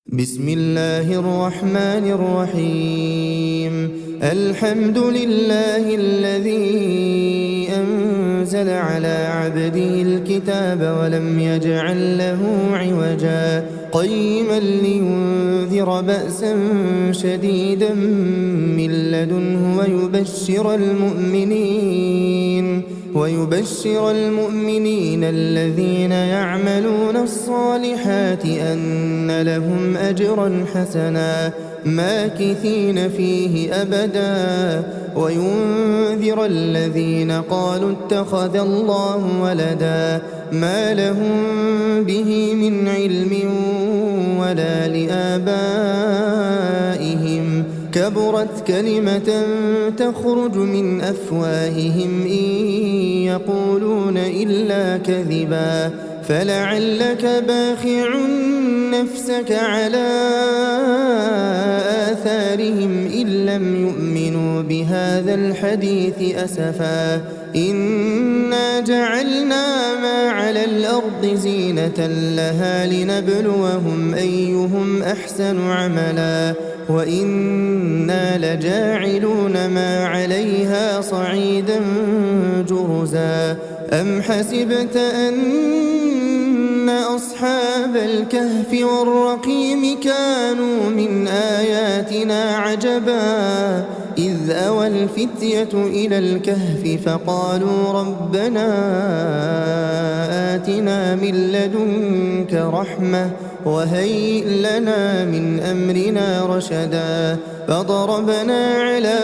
بسم الله الرحمن الرحيم. الحمد لله الذي أنزل على عبده الكتاب ولم يجعل له عوجا قيما لينذر بأسا شديدا من لدنه ويبشر المؤمنين الذين يعملون الصالحات أن لهم أجرا حسنا ماكثين فيه أبدا وينذر الذين قالوا اتخذ الله ولدا ما لهم به من علم ولا لآبائهم كبرت كلمة تخرج من أفواههم إن يقولون إلا كذبا فلعلك باخع نفسك على آثارهم إن لم يؤمنوا بهذا الحديث أسفا إنا جعلنا ما على الأرض زينة لها لنبلوهم أيهم أحسن عملا وإنا لجاعلون ما عليها صعيدا جرزا أم حسبت أن أصحاب الكهف والرقيم كانوا من آياتنا عجبا إذ أوى الفتية إلى الكهف فقالوا ربنا آتنا من لدنك رحمة وهيئ لنا من أمرنا رشدا فضربنا على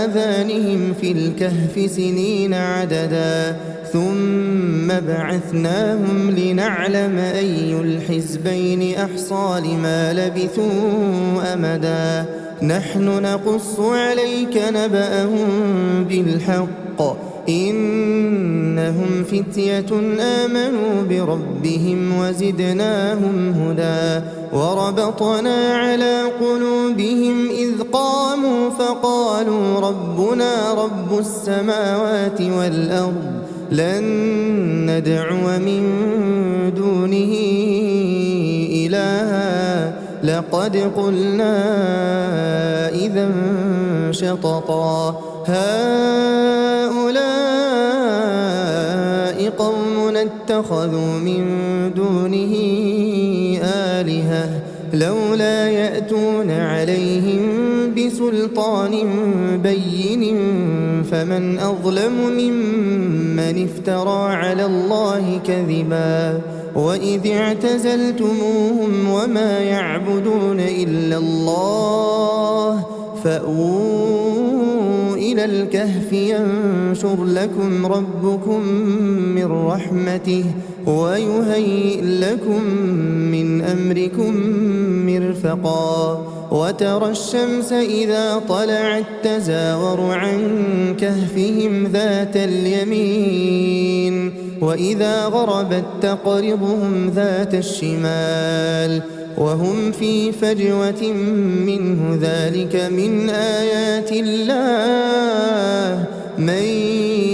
آذانهم في الكهف سنين عددا ثم بعثناهم لنعلم أي الحزبين أحصى لما لبثوا أمدا نحن نقص عليك نبأهم بالحق إنهم فتية آمنوا بربهم وزدناهم هدى وربطنا على قلوبهم إذ قاموا فقالوا ربنا رب السماوات والأرض لن ندعو من دونه إلها لقد قلنا إذا شططا هؤلاء قوم اتخذوا من دونه آلهة لولا يأتون عليهم بسلطان بين فمن أظلم ممن افترى على الله كذبا وإذ اعتزلتموهم وما يعبدون إلا الله فأووا إلى الكهف ينشر لكم ربكم من رحمته ويهيئ لكم من أمركم مرفقا وترى الشمس إذا طلعت تزاور عن كهفهم ذات اليمين وإذا غربت تقرضهم ذات الشمال وهم في فجوة منه ذلك من آيات الله من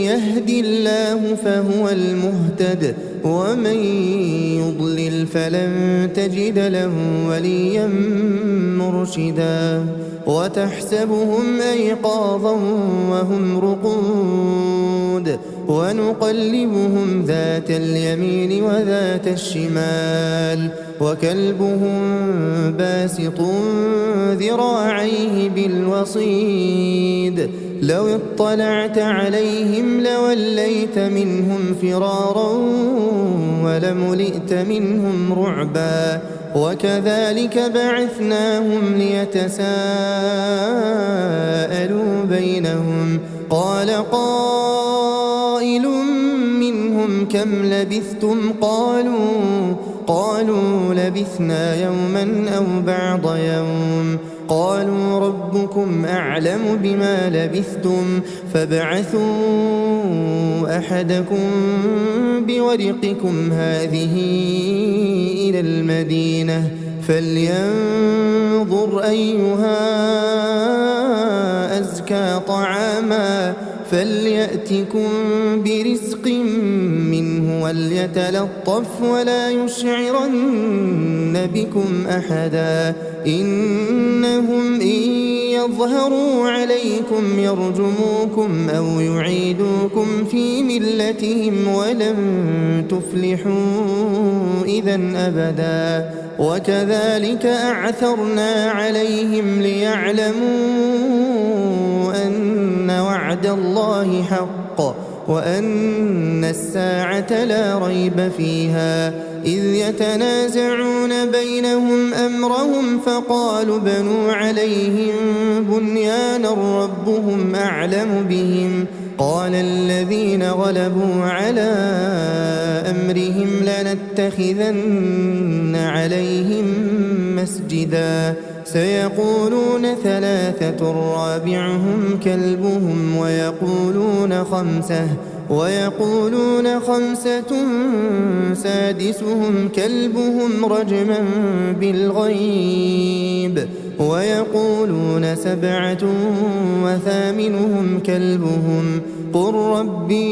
يهد الله فهو المهتد ومن يضلل فلن تجد له وليا مرشدا وتحسبهم أيقاظا وهم رقود ونقلبهم ذات اليمين وذات الشمال وكلبهم باسط ذراعيه بالوصيد لو اطلعت عليهم لوليت منهم فرارا ولملئت منهم رعبا وكذلك بعثناهم ليتساءلوا بينهم قال قائل منهم كم لبثتم قالوا لبثنا يوما أو بعض يوم قالوا ربكم أعلم بما لبثتم فابعثوا أحدكم بورقكم هذه إلى المدينة فلينظر أيها أزكى طعاما فليأتكم برزق منه وليتلطف ولا يشعرن بكم أحدا إنهم إن يظهروا عليكم يرجموكم أو يعيدوكم في ملتهم ولن تفلحوا إذا أبدا وكذلك أعثرنا عليهم ليعلموا أن وعد الله حق وأن الساعة لا ريب فيها إذ يتنازعون بينهم أمرهم فقالوا بنوا عليهم بنيانا ربهم أعلم بهم قال الذين غلبوا على أمرهم لنتخذن عليهم مسجدا سيقولون ثلاثة رابعهم كلبهم ويقولون خمسة سادسهم كلبهم رجما بالغيب ويقولون سبعة وثامنهم كلبهم قل ربي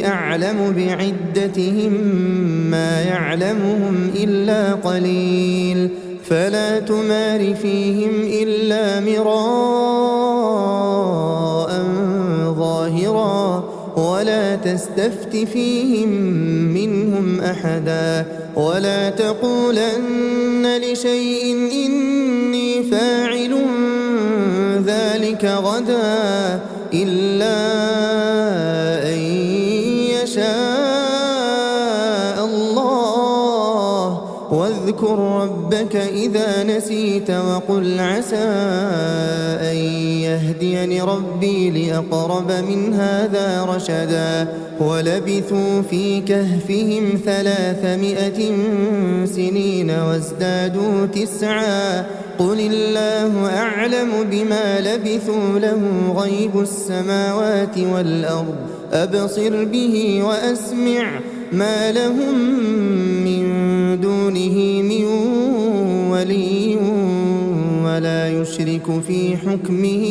أعلم بعدتهم ما يعلمهم إلا قليل فلا تمار فيهم إلا مراء ظاهرا ولا تستفت فيهم منهم أحدا ولا تقولن لشيء إني فاعل ذلك غدا إلا أن يشاء الله واذكر ربك إذا نسيت وقل عسى أن يهديني ربي لأقرب من هذا رشدا ولبثوا في كهفهم 300 سنين وازدادوا 9 قل الله أعلم بما لبثوا له غيب السماوات والأرض أبصر به وأسمع ما لهم من دونه من ولي ولا يشرك في حكمه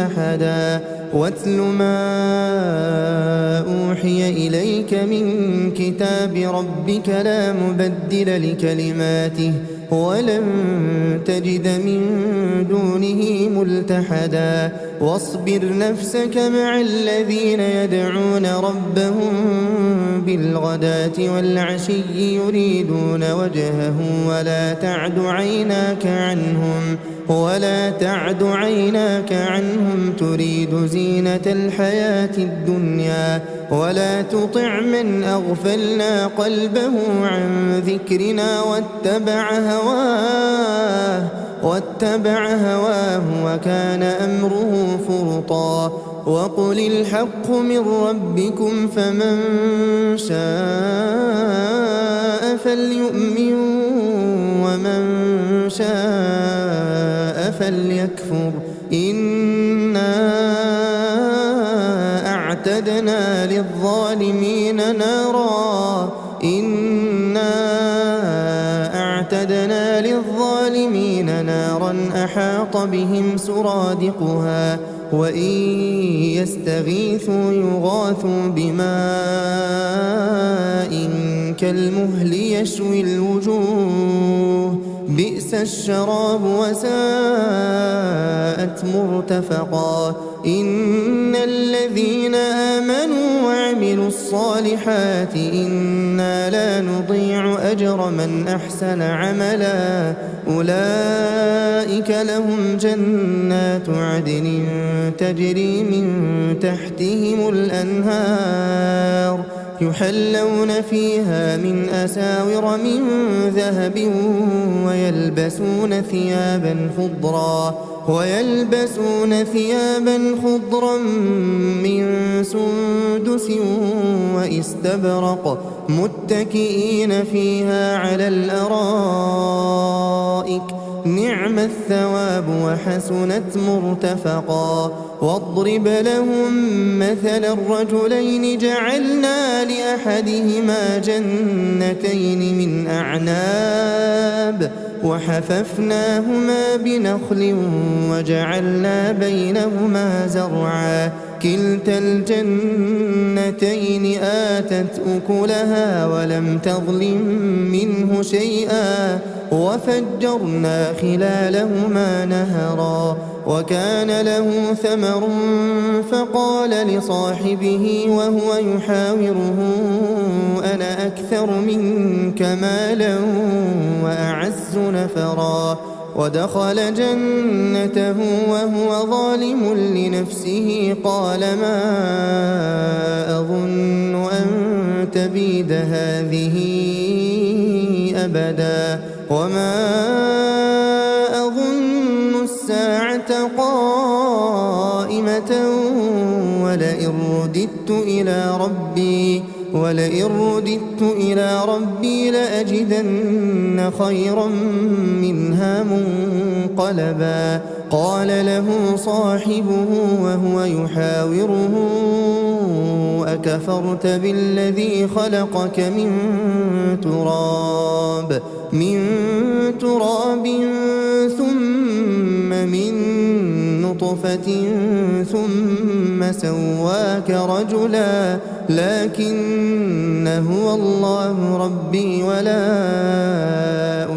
أحدا واتل ما أوحي إليك من كتاب ربك لا مبدل لكلماته ولن تجد من دونه ملتحدا واصبر نفسك مع الذين يدعون ربهم بالغداة والعشي يريدون وجهه ولا تعد عيناك عنهم تريد زينة الحياة الدنيا ولا تطع من أغفلنا قلبه عن ذكرنا واتبع هواه وكان أمره فرطا وقل الحق من ربكم فمن شاء فليؤمن ومن شاء فليكفر إنا أعتدنا للظالمين نارا أحاط بهم سرادقها وإن يستغيثوا يغاثوا بماء كالمهل يشوي الوجوه بئس الشراب وساءت مرتفقا إن الذين آمنوا وعملوا الصالحات إنا لا نضيع أجر من أحسن عملا أولئك لهم جنات عدن تجري من تحتهم الأنهار يحلون فيها من أساور من ذهب ويلبسون ثيابا خضرا من سندس واستبرق متكئين فيها على الأرائك نعم الثواب وحسنت مرتفقا واضرب لهم مثل الرجلين جعلنا لأحدهما جنتين من أعناب وحففناهما بنخل وجعلنا بينهما زرعا كلتا الجنتين آتت أكلها ولم تظلم منه شيئا وفجرنا خلالهما نهرا وكان له ثمر فقال لصاحبه وهو يحاوره أنا أكثر منك مالا وأعز نفرا ودخل جنته وهو ظالم لنفسه قال ما أظن أن تبيد هذه أبدا وما أظن الساعة قائمة ولئن رددت إلى ربي لأجدن خيرا منها منقلبا قال له صاحبه وهو يحاوره أكفرت بالذي خلقك من تراب ثم من نطفة ثم سواك رجلا لكن هو الله ربي ولا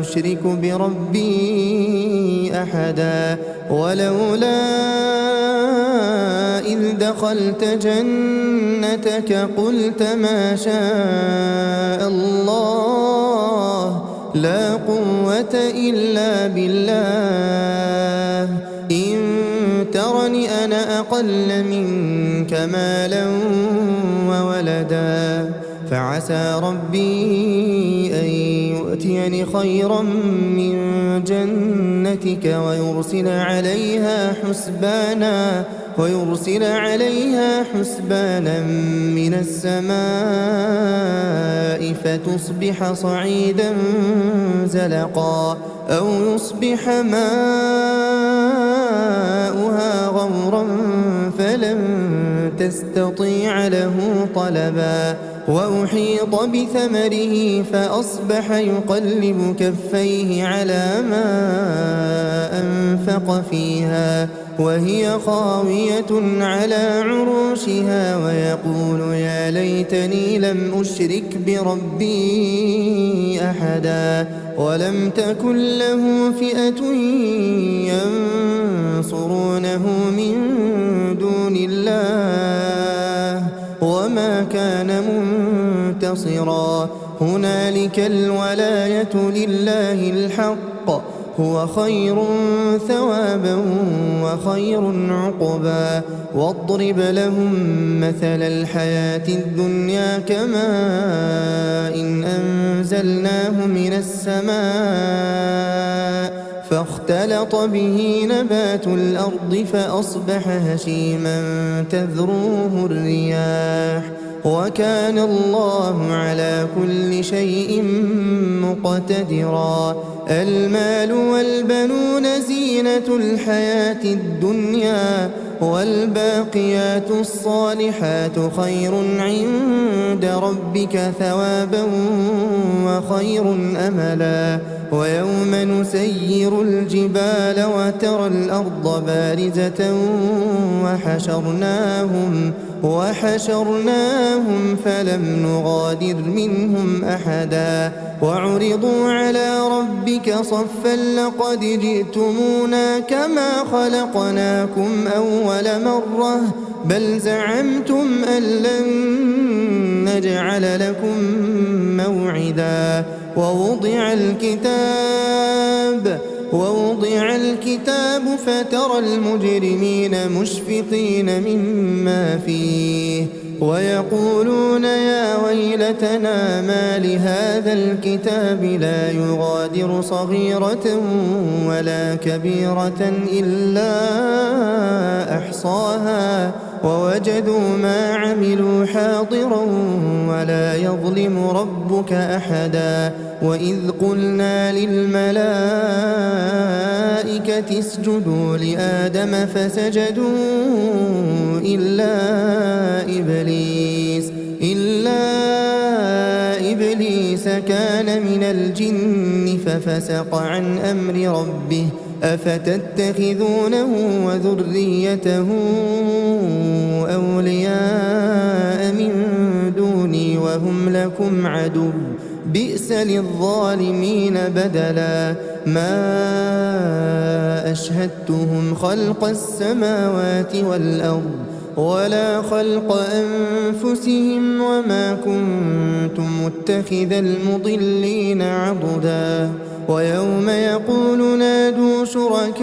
أشرك بربي أحدا ولولا إذ دخلت جنتك قلت ما شاء الله لا قوة إلا بالله إن ترني أنا أقل منك مالا وولدا فعسى ربي أن يؤتيني خيرا من جنتك ويرسل عليها حسبانا من السماء فتصبح صعيدا زلقا أو يصبح ماؤها غورا فلن تستطيع له طلبا وأحيط بثمره فأصبح يقلب كفيه على ما أنفق فيها وهي خاوية على عروشها ويقول يا ليتني لم أشرك بربي أحدا ولم تكن له فئة ينصرونه من دون الله وما كان منتصرا هنالك الولاية لله الحق هو خير ثوابا وخير عقبا واضرب لهم مثل الحياة الدنيا كماء إن أنزلناه من السماء فاختلط به نبات الأرض فأصبح هشيما تذروه الرياح وكان الله على كل شيء مقتدرا المال والبنون زينة الحياة الدنيا والباقيات الصالحات خير عند ربك ثوابا وخير أملا ويوم نسير الجبال وترى الأرض بارزة وحشرناهم فلم نغادر منهم أحدا وعرضوا على ربك صفا لقد جئتمونا كما خلقناكم أول مرة بل زعمتم أن لن نجعل لكم موعدا ووضع الكتاب فترى المجرمين مشفقين مما فيه ويقولون يا ويلتنا ما لهذا الكتاب لا يغادر صغيرة ولا كبيرة إلا أحصاها ووجدوا ما عملوا حاضرا ولا يظلم ربك أحدا وإذ قلنا للملائكة اسجدوا لآدم فسجدوا إلا إبليس كان من الجن ففسق عن أمر ربه أفتتخذونه وذريته أولياء من دوني وهم لكم عدو بئس للظالمين بدلا ما أشهدتهم خلق السماوات والأرض ولا خلق أنفسهم وما كنت متخذ المضلين عضدا ويوم يقول نادوا شركائي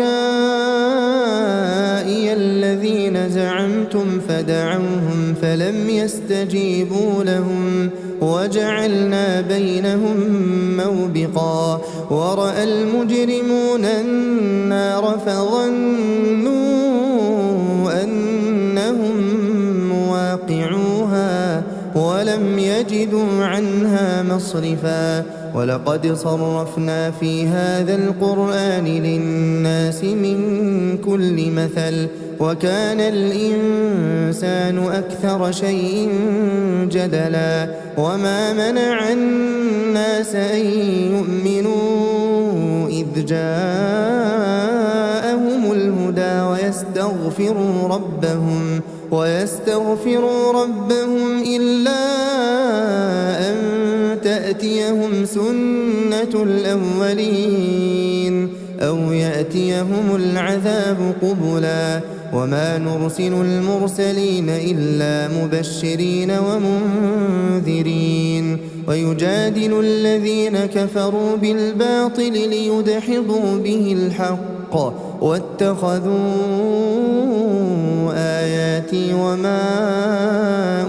الذين زعمتم فدعوهم فلم يستجيبوا لهم وجعلنا بينهم موبقا ورأى المجرمون النار فظنوا أنهم مواقعوها ولم يجدوا عنها مصرفا ولقد صرفنا في هذا القرآن للناس من كل مثل وكان الإنسان أكثر شيء جدلا وما منع الناس أن يؤمنوا إذ جاءهم الهدى ويستغفروا ربهم إلا أن تأتيهم سنة الأولين أو يأتيهم العذاب قبلا وما نرسل المرسلين إلا مبشرين ومنذرين ويجادل الذين كفروا بالباطل ليدحضوا به الحق واتخذوا آياتي وما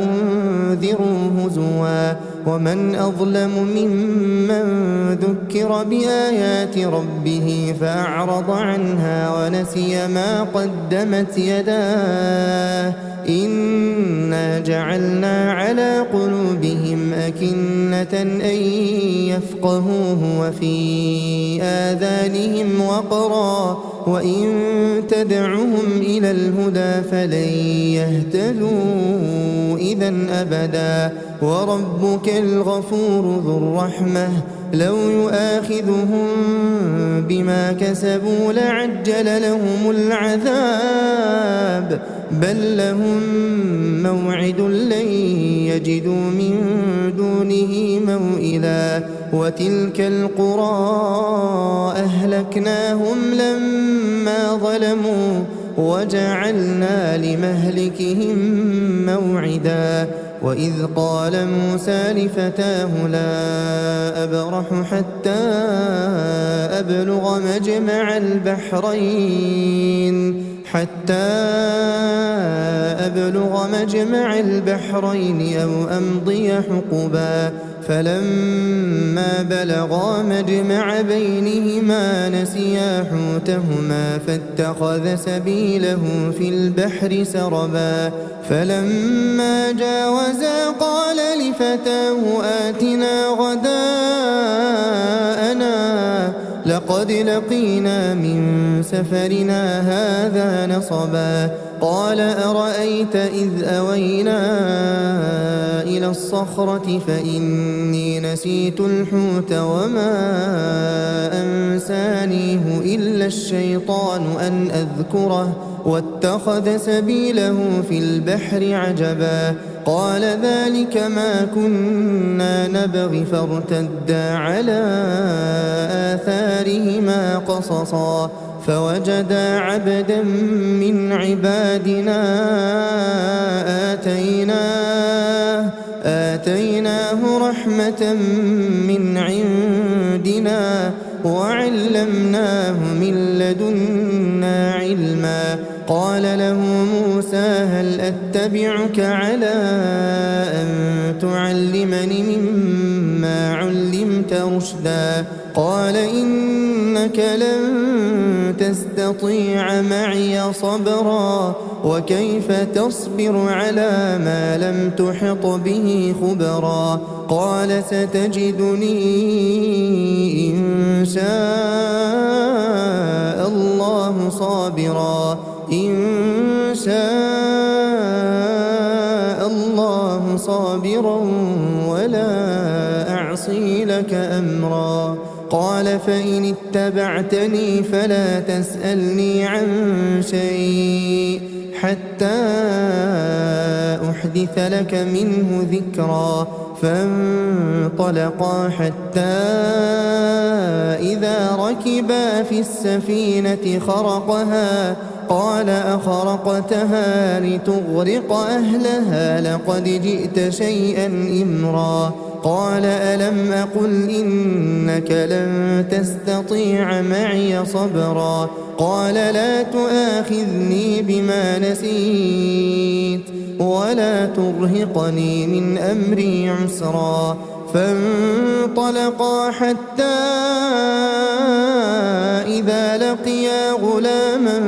أنذروا هزوا ومن أظلم ممن ذكر بآيات ربه فأعرض عنها ونسي ما قدمت يداه إنا جعلنا على قلوبهم أكنة أن يفقهوه وفي آذانهم وقرا وإن تدعهم إلى الهدى فلن يهتدوا إذا أبدا وربك الغفور ذو الرحمة لو يؤاخذهم بما كسبوا لعجل لهم العذاب بل لهم موعد لن يجدوا من دونه موئلا وتلك القرى أهلكناهم لما ظلموا وجعلنا لمهلكهم موعدا وإذ قال موسى لفتاه لا أبرح حتى أبلغ مجمع البحرين أو أمضي حقبا فلما بلغا مجمع بينهما نسيا حوتهما فاتخذ سبيله في البحر سربا فلما جاوزا قال لفتاه آتنا غداءنا لقد لقينا من سفرنا هذا نصبا قال أرأيت إذ أوينا إلى الصخرة فإني نسيت الحوت وما أنسانيه إلا الشيطان أن أذكره واتخذ سبيله في البحر عجبا قال ذلك ما كنا نبغي فارتدا على آثارهما قصصا فوجدا عبدا من عبادنا آتيناه رحمة من عندنا وعلمناه من لدنا علما قال له موسى هل أتبعك على أن تعلمني مما علمت رشدا قال إنك لن تستطيع معي صبرا وكيف تصبر على ما لم تحط به خبرا قال ستجدني إن شاء الله صابرا ولا لك أمرا. قال فإن اتبعتني فلا تسألني عن شيء حتى أحدث لك منه ذكرا. فانطلقا حتى إذا ركبا في السفينة خرقها قال أخرقتها لتغرق أهلها لقد جئت شيئا إمرا. قال ألم أقل إنك لن تستطيع معي صبرا. قال لا تؤاخذني بما نسيت ولا ترهقني من أمري عسرا. فانطلقا حتى إذا لقيا غلاما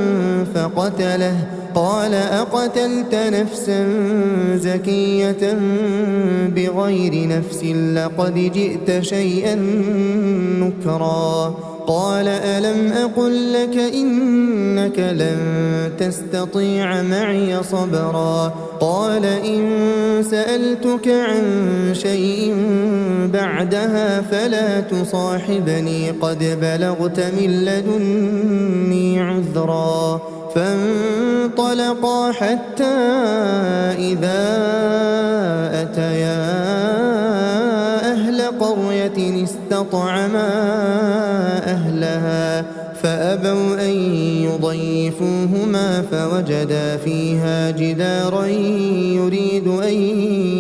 فقتله. قال أقتلت نفسا زكية بغير نفس لقد جئت شيئا نكرا. قال ألم أقل لك إنك لن تستطيع معي صبرا. قال إن سألتك عن شيء بعدها فلا تصاحبني قد بلغت من لدني عذرا. فانطلقا حتى إذا أتيا أهل قرية استطعما أهلها فأبوا أن يضيفوهما فوجدا فيها جدارا يريد أن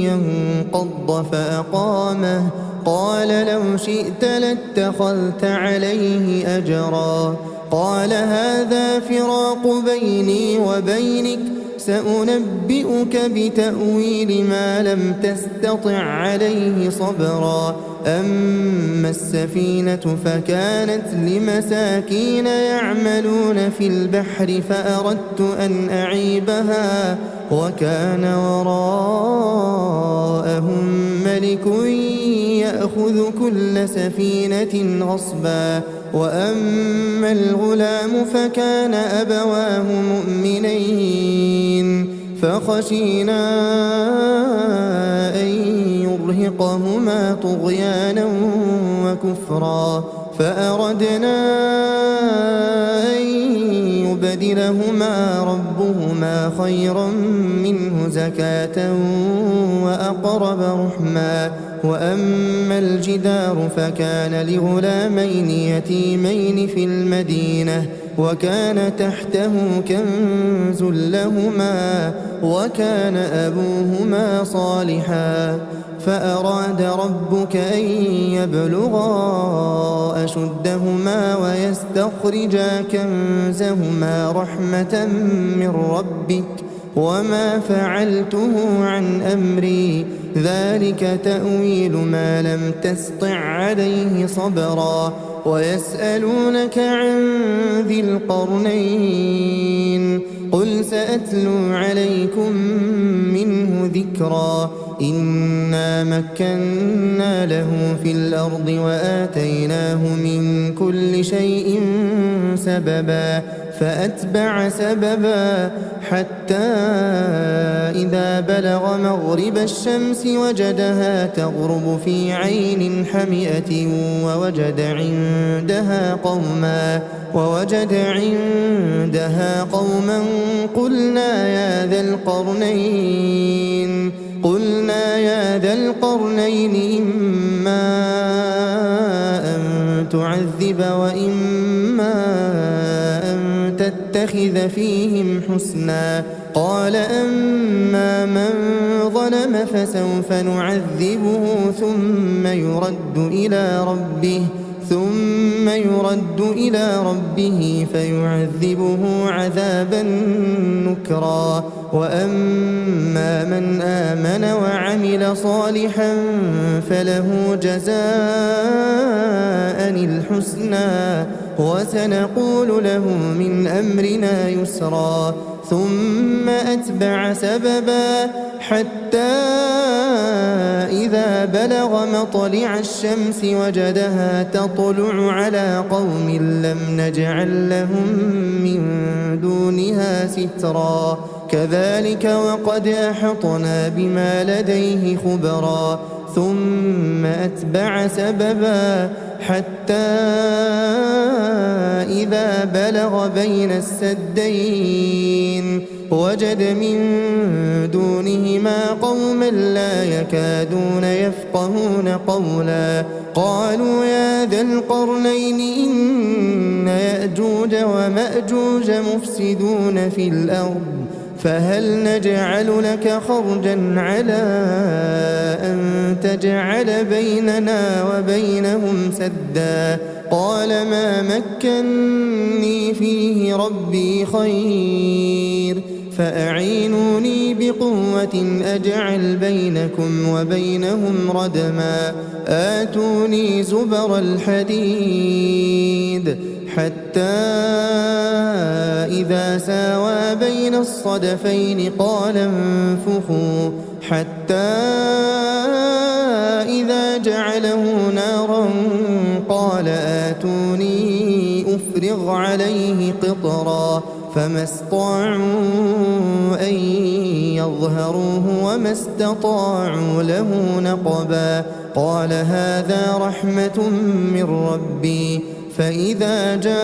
ينقض فأقامه. قال لو شئت لاتخذت عليه أجرا. قال هذا فراق بيني وبينك سأنبئك بتأويل ما لم تستطع عليه صبرا. أما السفينة فكانت لمساكين يعملون في البحر فأردت أن أعيبها وكان وراءهم ملك يأخذ كل سفينة غصبا. وأما الغلام فكان أبواه مؤمنين فخشينا أن يرهقهما طغيانا وكفرا. فأردنا أن يبدلهما ربهما خيرا منه زكاة وأقرب رحما. وأما الجدار فكان لغلامين يتيمين في المدينة وكان تحته كنز لهما وكان أبوهما صالحا. فأراد ربك أن يبلغا أشدهما ويستخرجا كنزهما رحمة من ربك وما فعلته عن أمري ذلك تأويل ما لم تسطع عليه صبرا. ويسألونك عن ذي القرنين قل سأتلو عليكم منه ذكرا. إنا مكنا له في الأرض وآتيناه من كل شيء سببا. فأتبع سببا حتى إذا بلغ مغرب الشمس وجدها تغرب في عين حمئة ووجد عندها قوما قلنا يا ذا القرنين إما أن تعذب وإما أن تتخذ فيهم حسنا. قال أما من ظلم فسوف نعذبه ثم يرد إلى ربه فيعذبه عذابا نكرا. وأما من آمن وعمل صالحا فله جزاء الحسنى وسنقول له من أمرنا يسرا. ثم أتبع سببا حتى إذا بلغ مطلع الشمس وجدها تطلع على قوم لم نجعل لهم من دونها سترا. كذلك وقد أحطنا بما لديه خبرا. ثم أتبع سببا حتى إذا بلغ بين السدين وجد من دونهما قوما لا يكادون يفقهون قولا قالوا يا ذا القرنين إن يأجوج ومأجوج مفسدون في الأرض فهل نجعل لك خرجا على أن تجعل بيننا وبينهم سدا قال ما مكني فيه ربي خير فأعينوني بقوة أجعل بينكم وبينهم ردما آتوني زبر الحديد حتى إذا ساوى بين الصدفين قال انفخوا حتى إذا جعله نارا قال آتوني أفرغ عليه قطرا فما استطاعوا أن يظهروه وما استطاعوا له نقبا قال هذا رحمة من ربي فإذا جاء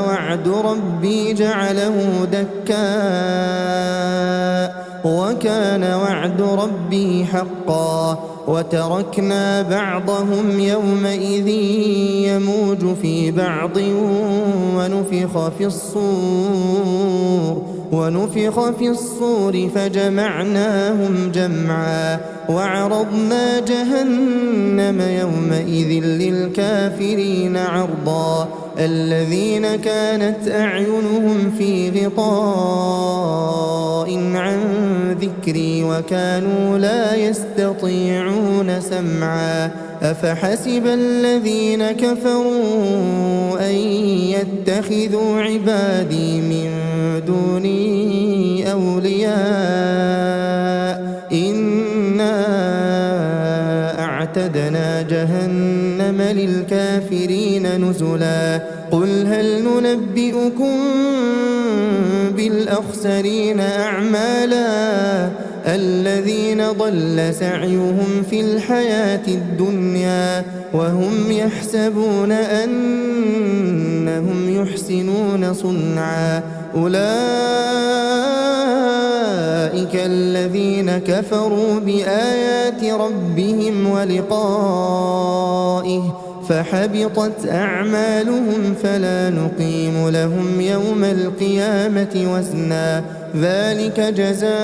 وعد ربي جعله دكاء وكان وعد ربي حقا وتركنا بعضهم يومئذ يموج في بعض ونفخ في الصور فجمعناهم جمعا وعرضنا جهنم يومئذ للكافرين عرضا الذين كانت أعينهم في غطاء عن ذكري وكانوا لا يستطيعون سمعا أفحسب الذين كفروا أن يتخذوا عبادي من دوني أولياء إنا أعتدنا جهنم للكافرين نزلا قل هل ننبئكم بالأخسرين أعمالا الذين ضل سعيهم في الحياة الدنيا وهم يحسبون أنهم يحسنون صنعا أولئك الذين كفروا بآيات ربهم ولقائه فحبطت أعمالهم فلا نقيم لهم يوم القيامة وزنا ذلك جزاؤهم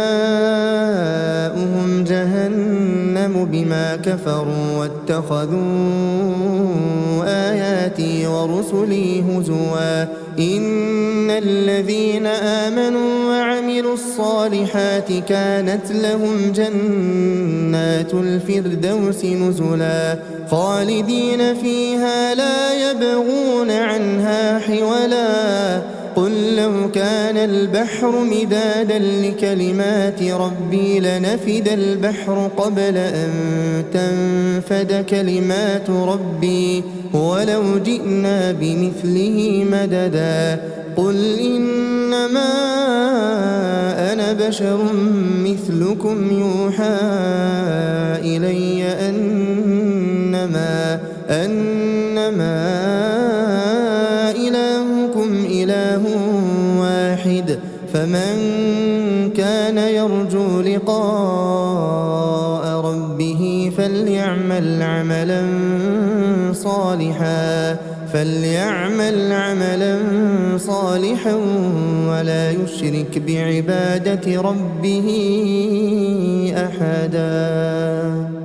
جهنم بما كفروا واتخذوا آياتي ورسلي هزوا إن الذين آمنوا وعملوا الصالحات كانت لهم جنات الفردوس نزلا خالدين فيها لا يبغون عنها حولا قل لو كان البحر مدادا لكلمات ربي لنفد البحر قبل أن تنفد كلمات ربي ولو جئنا بمثله مددا قل إنما أنا بشر مثلكم يوحى إلي أنما إلهكم إله واحد فمن كان يرجو لقاء ربه فليعمل عملا صالحا ولا يشرك بعبادة ربه أحدا.